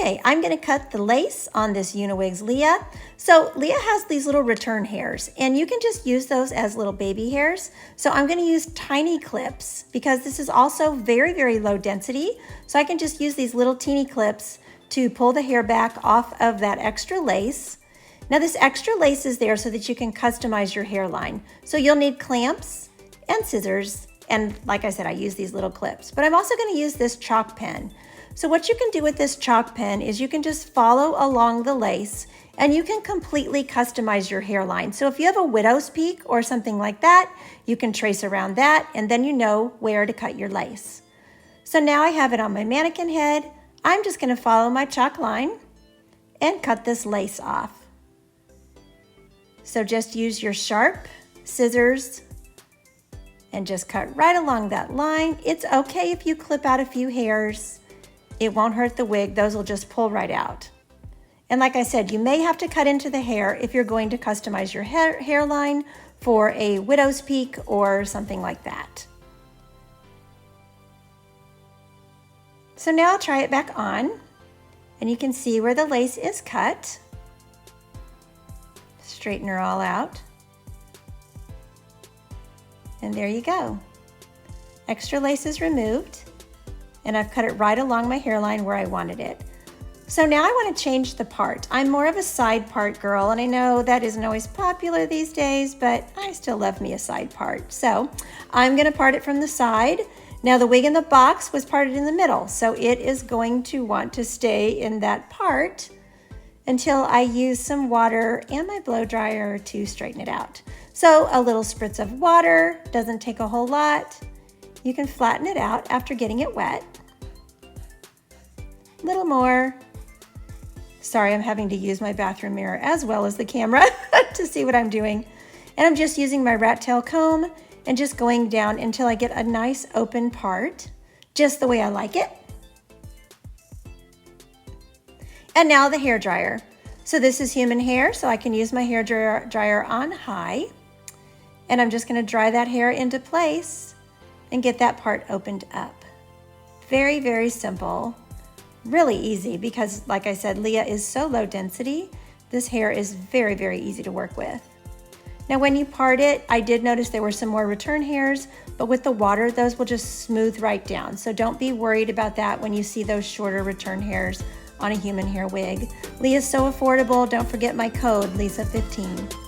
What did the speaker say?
Okay, I'm going to cut the lace on this Uniwigs LEAH. So LEAH has these little return hairs, and you can just use those as little baby hairs. So I'm going to use tiny clips because this is also very, very low density. So I can just use these little teeny clips to pull the hair back off of that extra lace. Now this extra lace is there so that you can customize your hairline. So you'll need clamps and scissors. And like I said, I use these little clips, but I'm also going to use this chalk pen. So what you can do with this chalk pen is you can just follow along the lace and you can completely customize your hairline. So if you have a widow's peak or something like that, you can trace around that and then you know where to cut your lace. So now I have it on my mannequin head. I'm just going to follow my chalk line and cut this lace off. So just use your sharp scissors and just cut right along that line. It's okay if you clip out a few hairs. It won't hurt the wig. Those will just pull right out. And like I said, you may have to cut into the hair if you're going to customize your hairline for a widow's peak or something like that. So now I'll try it back on and you can see where the lace is cut. Straighten her all out. And there you go. Extra lace is removed. And I've cut it right along my hairline where I wanted it. So now I want to change the part. I'm more of a side part girl, and I know that isn't always popular these days, but I still love me a side part. So I'm going to part it from the side. Now the wig in the box was parted in the middle, so it is going to want to stay in that part until I use some water and my blow dryer to straighten it out. So a little spritz of water, doesn't take a whole lot. You can flatten it out after getting it wet. A little more. Sorry, I'm having to use my bathroom mirror as well as the camera to see what I'm doing. And I'm just using my rat tail comb and just going down until I get a nice open part, just the way I like it. And now the hair dryer. So this is human hair, so I can use my hair dryer on high. And I'm just gonna dry that hair into place and get that part opened up. Very, very simple. Really easy because, like I said, LEAH is so low density. This hair is very, very easy to work with. Now when you part it, I did notice there were some more return hairs, but with the water, those will just smooth right down. So don't be worried about that when you see those shorter return hairs on a human hair wig. LEAH is so affordable. Don't forget my code, Lisa15.